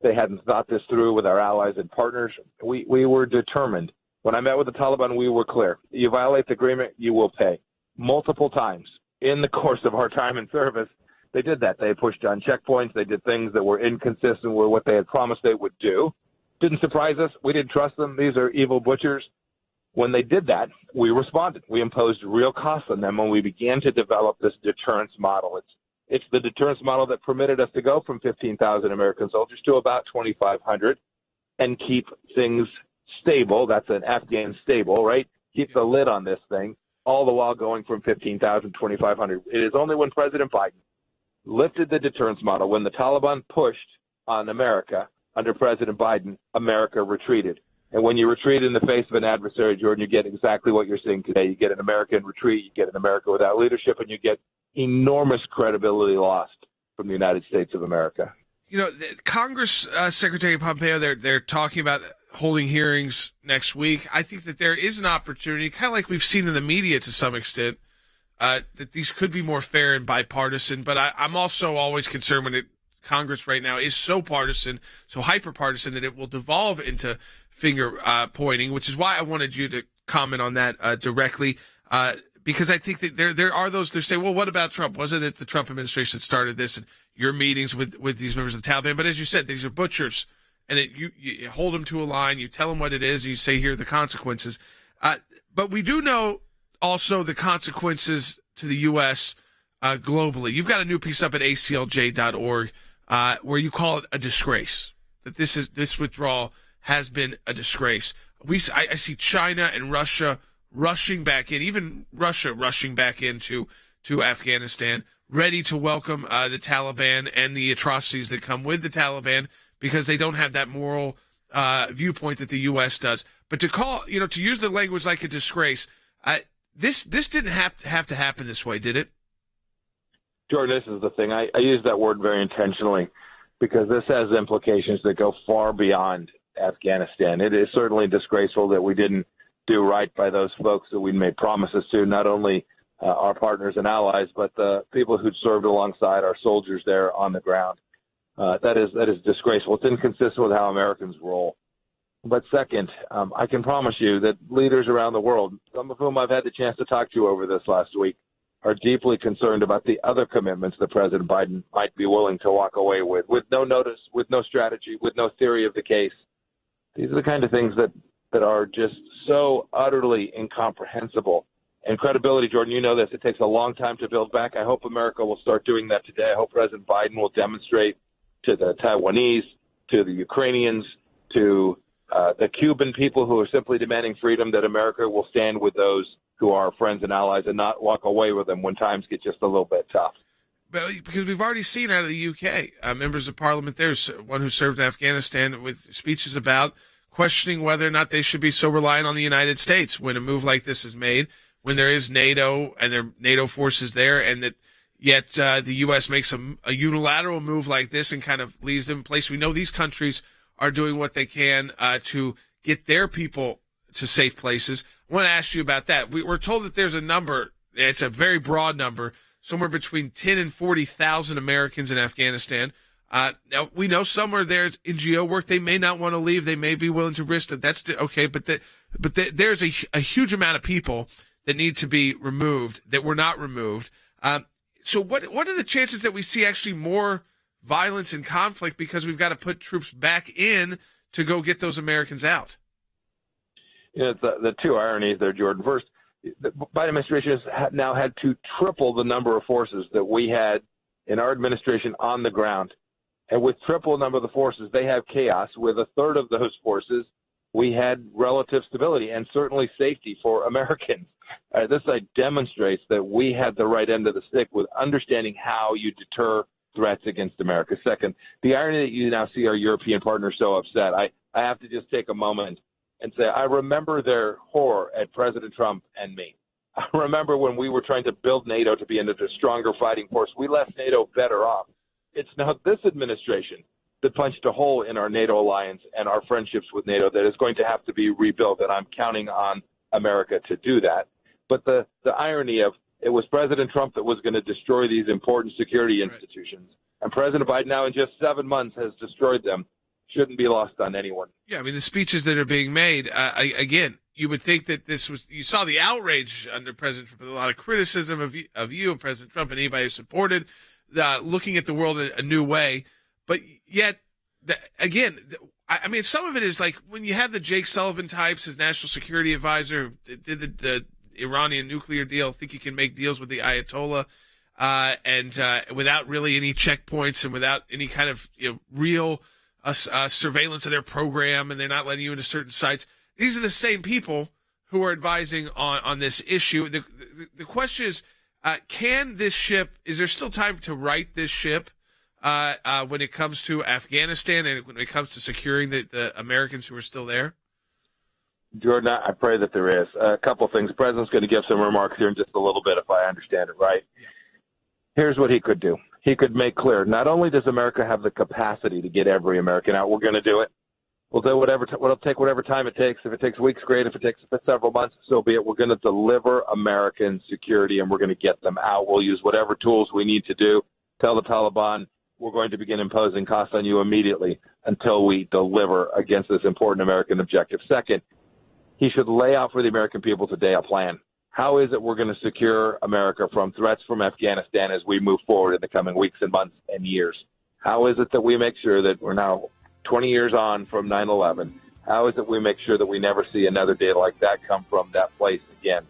They hadn't thought this through with our allies and partners. We were determined. When I met with the Taliban, we were clear. You violate the agreement, you will pay. Multiple times in the course of our time in service, they did that. They pushed on checkpoints. They did things that were inconsistent with what they had promised they would do. Didn't surprise us. We didn't trust them. These are evil butchers. When they did that, we responded. We imposed real costs on them when we began to develop this deterrence model. It's the deterrence model that permitted us to go from 15,000 American soldiers to about 2,500 and keep things stable. That's an Afghan stable, right? Keep the lid on this thing, all the while going from 15,000 to 2,500. It is only when President Biden lifted the deterrence model, when the Taliban pushed on America under President Biden, America retreated. And when you retreat in the face of an adversary, Jordan, you get exactly what you're seeing today. You get an American retreat, you get an America without leadership, and you get enormous credibility lost from the United States of America. You know, Congress Secretary Pompeo, they're talking about holding hearings next week. I think that there is an opportunity, kind of like we've seen in the media to some extent, that these could be more fair and bipartisan. But I'm also always concerned when Congress right now is so partisan, so hyper-partisan, that it will devolve into finger pointing, which is why I wanted you to comment on that directly, because I think that there are those that say, well, what about Trump? Wasn't it the Trump administration that started this and your meetings with these members of the Taliban? But as you said, these are butchers, and you hold them to a line, you tell them what it is, and you say, here are the consequences. But we do know also the consequences to the U.S. Globally. You've got a new piece up at aclj.org where you call it a disgrace, that this withdrawal has been a disgrace. I see China and Russia rushing back in, even Russia rushing back into Afghanistan, ready to welcome the Taliban and the atrocities that come with the Taliban, because they don't have that moral viewpoint that the U.S. does. But to use the language like a disgrace, this didn't have to happen this way, did it? Jordan, this is the thing. I use that word very intentionally because this has implications that go far beyond Afghanistan. It is certainly disgraceful that we didn't do right by those folks that we made promises to, not only our partners and allies, but the people who served alongside our soldiers there on the ground. That is disgraceful. It's inconsistent with how Americans roll. But second, I can promise you that leaders around the world, some of whom I've had the chance to talk to over this last week, are deeply concerned about the other commitments that President Biden might be willing to walk away with no notice, with no strategy, with no theory of the case. These are the kind of things that are just so utterly incomprehensible. And credibility, Jordan, you know this, it takes a long time to build back. I hope America will start doing that today. I hope President Biden will demonstrate to the Taiwanese, to the Ukrainians, to the Cuban people who are simply demanding freedom, that America will stand with those who are friends and allies and not walk away with them when times get just a little bit tough. Because we've already seen out of the UK, members of parliament, there's one who served in Afghanistan with speeches about questioning whether or not they should be so reliant on the United States when a move like this is made, when there is NATO and there are NATO forces there, and that yet the U.S. makes a unilateral move like this and kind of leaves them in place. We know these countries are doing what they can to get their people to safe places. I want to ask you about that. We're told that there's a number, it's a very broad number, somewhere between 10 and 40,000 Americans in Afghanistan. Now, we know some are there in NGO work. They may not want to leave. They may be willing to risk that. That's okay, but there's a huge amount of people that need to be removed that were not removed. So what are the chances that we see actually more violence and conflict because we've got to put troops back in to go get those Americans out? You know, the two ironies there, Jordan. First, the Biden administration has now had to triple the number of forces that we had in our administration on the ground. And with triple the number of the forces, they have chaos with a third of those forces we had relative stability and certainly safety for Americans. This demonstrates that we had the right end of the stick with understanding how you deter threats against America. Second, the irony that you now see our European partners so upset, I have to just take a moment and say I remember their horror at President Trump and me. I remember when we were trying to build NATO to be into a stronger fighting force, we left NATO better off. It's now this administration that punched a hole in our NATO alliance and our friendships with NATO that is going to have to be rebuilt, and I'm counting on America to do that. But the irony of it was President Trump that was going to destroy these important security institutions, and President Biden now in just 7 months has destroyed them, shouldn't be lost on anyone. Yeah, I mean, the speeches that are being made, again, you would think that this was, you saw the outrage under President Trump, a lot of criticism of you and President Trump and anybody who supported looking at the world a new way. But yet, again, I mean, some of it is like when you have the Jake Sullivan types as national security advisor, did the Iranian nuclear deal, think he can make deals with the Ayatollah, and without really any checkpoints and without any kind of real surveillance of their program, and they're not letting you into certain sites. These are the same people who are advising on this issue. The question is, can this ship, is there still time to right this ship when it comes to Afghanistan and when it comes to securing the Americans who are still there? Jordan, I pray that there is. A couple things. The president's going to give some remarks here in just a little bit, if I understand it right. Yeah. Here's what he could do. He could make clear, not only does America have the capacity to get every American out, we're going to do it. We'll do it'll take whatever time it takes. If it takes weeks, great. If it takes several months, so be it. We're going to deliver American security, and we're going to get them out. We'll use whatever tools we need to do. Tell the Taliban, we're going to begin imposing costs on you immediately until we deliver against this important American objective. Second, he should lay out for the American people today a plan. How is it we're going to secure America from threats from Afghanistan as we move forward in the coming weeks and months and years? How is it that we make sure that we're now 20 years on from 9/11? How is it we make sure that we never see another day like that come from that place again?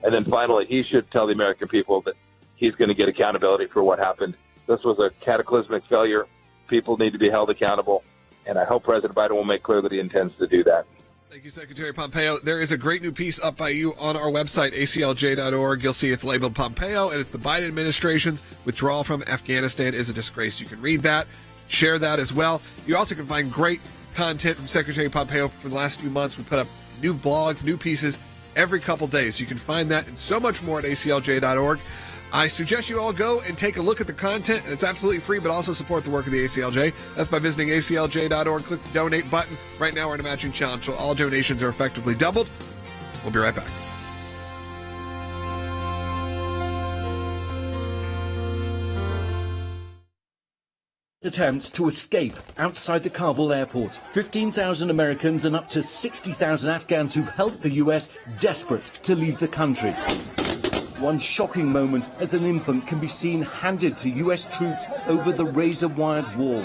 And then finally, he should tell the American people that he's going to get accountability for what happened. This was a cataclysmic failure. People need to be held accountable. And I hope President Biden will make clear that he intends to do that. Thank you, Secretary Pompeo. There is a great new piece up by you on our website, aclj.org. You'll see it's labeled Pompeo, and it's the Biden administration's withdrawal from Afghanistan is a disgrace. You can read that, share that as well. You also can find great content from Secretary Pompeo for the last few months. We put up new blogs, new pieces every couple days. You can find that and so much more at aclj.org. I suggest you all go and take a look at the content. It's absolutely free, but also support the work of the ACLJ. That's by visiting aclj.org. Click the donate button. Right now we're in a matching challenge, so all donations are effectively doubled. We'll be right back. Attempts to escape outside the Kabul airport. 15,000 Americans and up to 60,000 Afghans who've helped the U.S. desperate to leave the country. One shocking moment as an infant can be seen handed to U.S. troops over the razor-wired wall.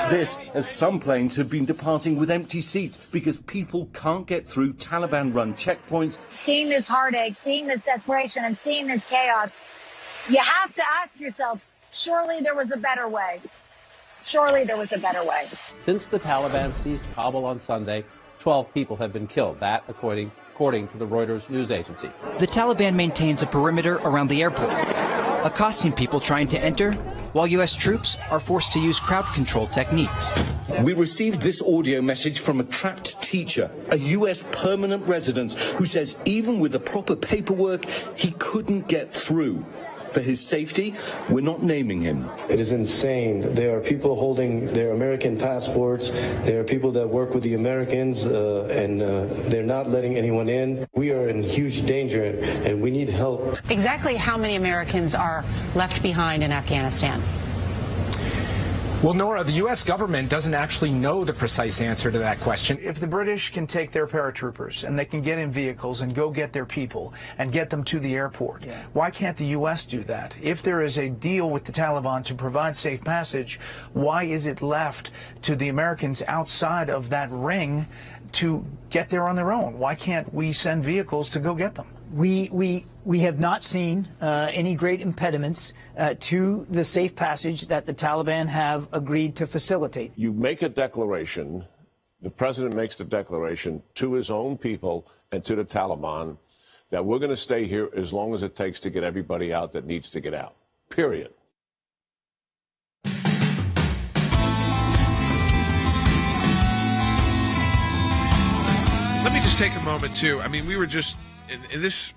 This as some planes have been departing with empty seats because people can't get through Taliban-run checkpoints. Seeing this heartache, seeing this desperation, and seeing this chaos, you have to ask yourself, surely there was a better way. Surely there was a better way. Since the Taliban seized Kabul on Sunday, 12 people have been killed. That, according to the Reuters news agency. The Taliban maintains a perimeter around the airport, accosting people trying to enter, while U.S. troops are forced to use crowd control techniques. We received this audio message from a trapped teacher, a U.S. permanent resident, who says even with the proper paperwork, he couldn't get through. For his safety, we're not naming him. It is insane. There are people holding their American passports. There are people that work with the Americans, and they're not letting anyone in. We are in huge danger, and we need help. Exactly how many Americans are left behind in Afghanistan? Well, Nora, the U.S. government doesn't actually know the precise answer to that question. If the British can take their paratroopers and they can get in vehicles and go get their people and get them to the airport, why can't the U.S. do that? If there is a deal with the Taliban to provide safe passage, why is it left to the Americans outside of that ring to get there on their own? Why can't we send vehicles to go get them? We have not seen any great impediments to the safe passage that the Taliban have agreed to facilitate. You make a declaration the president makes the declaration to his own people and to the Taliban that we're going to stay here as long as it takes to get everybody out that needs to get out, period. Let me just take a moment, too. I mean, we were just, in this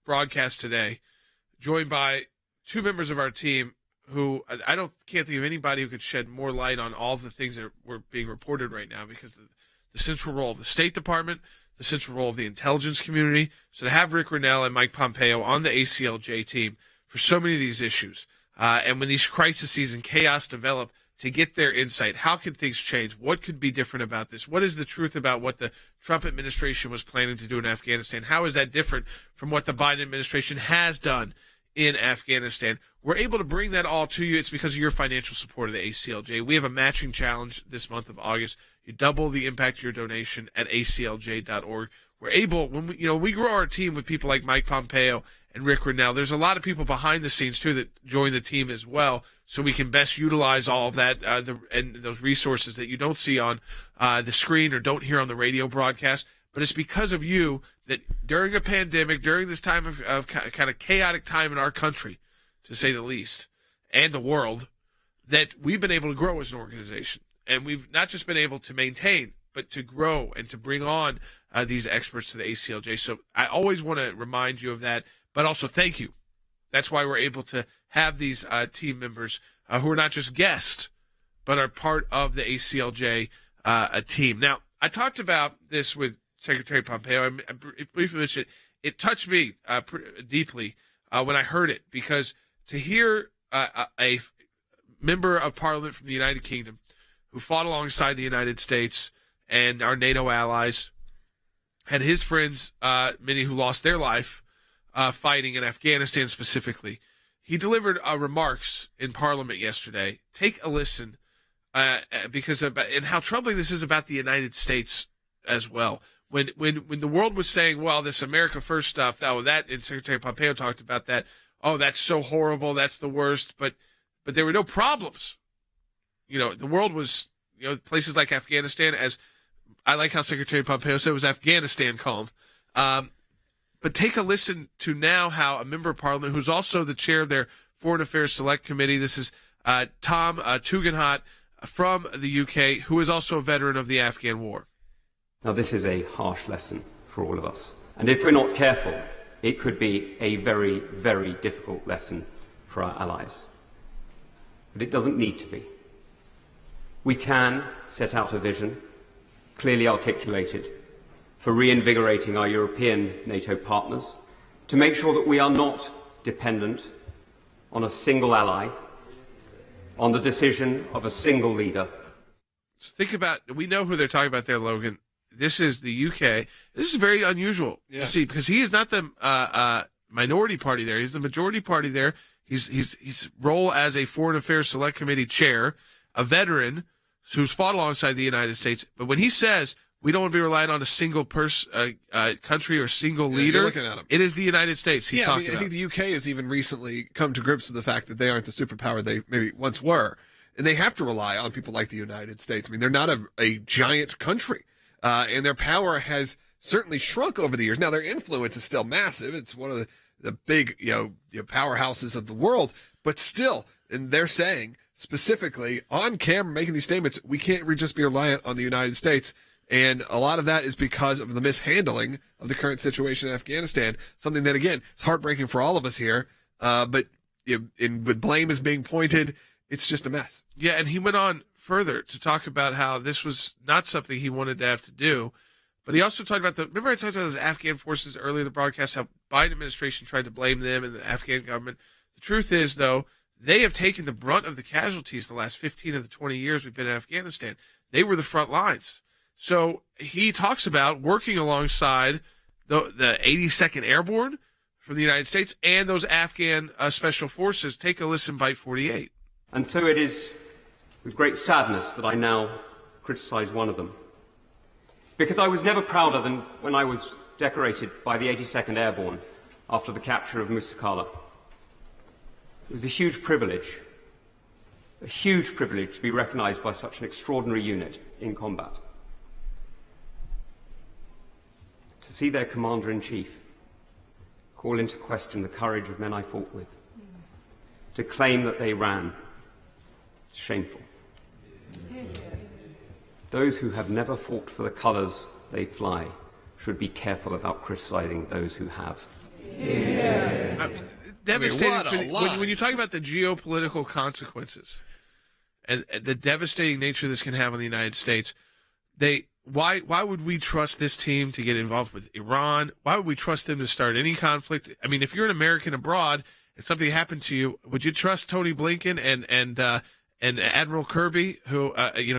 broadcast today, joined by two members of our team who can't think of anybody who could shed more light on all of the things that were being reported right now, because the central role of the State Department, the central role of the intelligence community. So to have Rick Grenell and Mike Pompeo on the ACLJ team for so many of these issues, and when these crises and chaos develop, to get their insight. How can things change? What could be different about this? What is the truth about what the Trump administration was planning to do in Afghanistan? How is that different from what the Biden administration has done in Afghanistan? We're able to bring that all to you. It's because of your financial support of the ACLJ. We have a matching challenge this month of August. You double the impact of your donation at aclj.org. We're able, when we grow our team with people like Mike Pompeo and Rick Grenell, there's a lot of people behind the scenes too that join the team as well, so we can best utilize all of that and those resources that you don't see on the screen or don't hear on the radio broadcast. But it's because of you that during a pandemic, during this time of kind of chaotic time in our country, to say the least, and the world, that we've been able to grow as an organization. And we've not just been able to maintain, but to grow and to bring on these experts to the ACLJ. So I always want to remind you of that, but also thank you. That's why we're able to have these team members who are not just guests, but are part of the ACLJ team. Now, I talked about this with Secretary Pompeo. I briefly mentioned it touched me deeply when I heard it, because to hear a member of Parliament from the United Kingdom who fought alongside the United States and our NATO allies, had his friends, many who lost their life fighting in Afghanistan specifically. He delivered remarks in Parliament yesterday. Take a listen, because and how troubling this is about the United States as well. When the world was saying, well, this America First stuff, and Secretary Pompeo talked about that. Oh, that's so horrible. That's the worst. But there were no problems. The world was, places like Afghanistan, as I like how Secretary Pompeo said, it was Afghanistan calm. But take a listen to now how a member of Parliament, who's also the chair of their Foreign Affairs Select Committee, this is Tom Tugendhat from the UK, who is also a veteran of the Afghan War. Now, this is a harsh lesson for all of us. And if we're not careful, it could be a very, very difficult lesson for our allies. But it doesn't need to be. We can set out a vision, clearly articulated, for reinvigorating our European NATO partners, to make sure that we are not dependent on a single ally, on the decision of a single leader. So think about, we know who they're talking about there, Logan. This is the UK. This is very unusual to see, because he is not the minority party there. He's the majority party there. His role as a Foreign Affairs Select Committee chair, a veteran who's fought alongside the United States. But when he says we don't want to be relying on a single country or single leader, you're looking at him. It is the United States he's talking about. I think the UK has even recently come to grips with the fact that they aren't the superpower they maybe once were. And they have to rely on people like the United States. I mean, they're not a giant country. And their power has certainly shrunk over the years. Now, their influence is still massive. It's one of the big, powerhouses of the world. But still, and they're saying specifically on camera, making these statements, we can't just be reliant on the United States. And a lot of that is because of the mishandling of the current situation in Afghanistan. Something that, again, is heartbreaking for all of us here. But with blame is being pointed, it's just a mess. Yeah, and he went on further to talk about how this was not something he wanted to have to do. But he also talked about remember I talked about those Afghan forces earlier in the broadcast, how Biden administration tried to blame them and the Afghan government. The truth is, though, they have taken the brunt of the casualties the last 15 of the 20 years we've been in Afghanistan. They were the front lines. So he talks about working alongside the 82nd Airborne from the United States and those Afghan special forces. Take a listen, Byte 48. And so it is with great sadness that I now criticise one of them. Because I was never prouder than when I was decorated by the 82nd Airborne after the capture of Musakala. It was a huge privilege to be recognised by such an extraordinary unit in combat. to see their commander-in-chief call into question the courage of men I fought with, to claim that they ran. It's shameful. Those who have never fought for the colours they fly should be careful about criticising those who have. Devastating. When you talk about the geopolitical consequences and the devastating nature this can have on the United States, why would we trust this team to get involved with Iran? Why would we trust them to start any conflict? I mean, if you're an American abroad and something happened to you, would you trust Tony Blinken and Admiral Kirby, who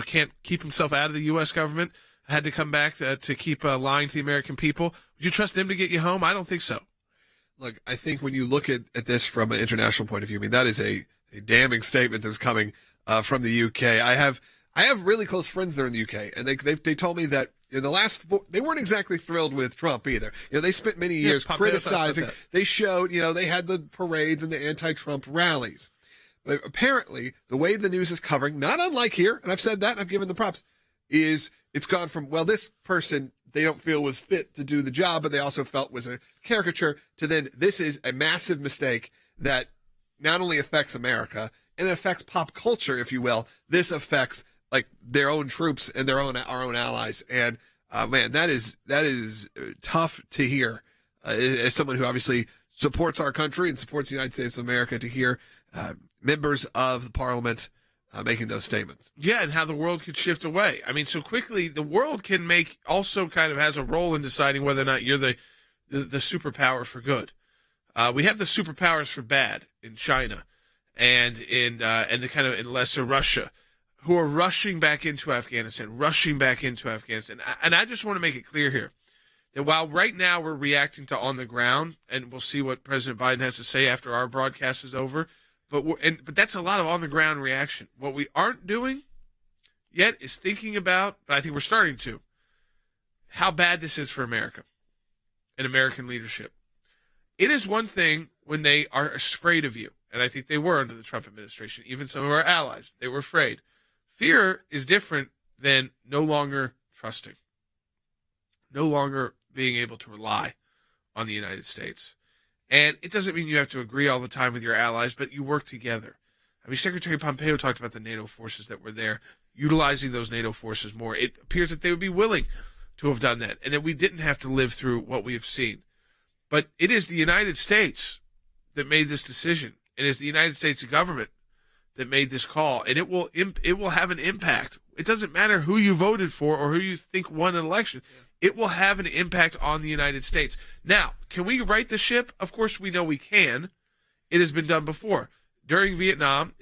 can't keep himself out of the U.S. government, had to come back to keep lying to the American people? Would you trust them to get you home? I don't think so. Look, I think when you look at this from an international point of view, I mean, that is a damning statement that's coming from the UK. I have really close friends there in the UK, and they told me that in the last they weren't exactly thrilled with Trump either. They spent many years criticizing. They showed, they had the parades and the anti-Trump rallies. But apparently, the way the news is covering, not unlike here, and I've said that, and I've given the props, is it's gone from, well, this person they don't feel was fit to do the job, but they also felt was a caricature, to then this is a massive mistake that not only affects America, and it affects pop culture, if you will. This affects like their own troops and our own allies. And man, that is tough to hear as someone who obviously supports our country and supports the United States of America, to hear members of the parliament making those statements. Yeah, and how the world could shift away. I mean, so quickly, the world can also kind of has a role in deciding whether or not you're the superpower for good. We have the superpowers for bad in China and the kind of in lesser Russia, who are rushing back into Afghanistan. And I just want to make it clear here that while right now we're reacting to on the ground, and we'll see what President Biden has to say after our broadcast is over, but that's a lot of on the ground reaction. What we aren't doing yet is thinking about, but I think we're starting to, how bad this is for America and American leadership. It is one thing when they are afraid of you, and I think they were under the Trump administration. Even some of our allies, they were afraid. Fear is different than no longer trusting, no longer being able to rely on the United States. And it doesn't mean you have to agree all the time with your allies, but you work together. I mean, Secretary Pompeo talked about the NATO forces that were there, utilizing those NATO forces more. It appears that they would be willing to have done that, and that we didn't have to live through what we have seen. But it is the United States that made this decision. It is the United States government that made this call, and it will have an impact. It doesn't matter who you voted for or who you think won an election. It will have an impact on the United States. Now, can we right the ship? Of course, we know we can. It has been done before. During Vietnam,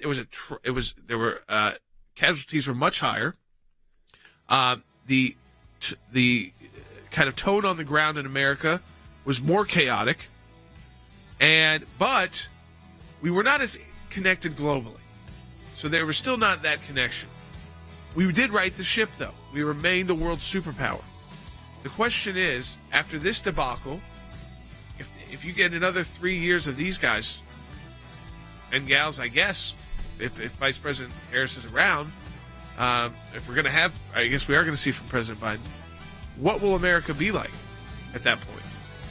casualties were much higher. The kind of tone on the ground in America was more chaotic, but we were not as connected globally. So there was still not that connection. We did right the ship, though. We remained the world superpower. The question is, after this debacle, if you get another 3 years of these guys and gals, I guess, if Vice President Harris is around, if we're going to have, I guess we are going to see from President Biden, what will America be like at that point?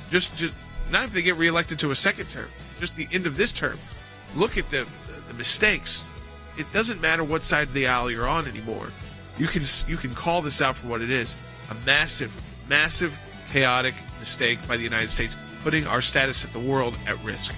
Just not if they get reelected to a second term, just the end of this term. Look at the mistakes. It doesn't matter what side of the aisle you're on anymore. You can call this out for what it is. A massive, chaotic mistake by the United States, putting our status at the world at risk.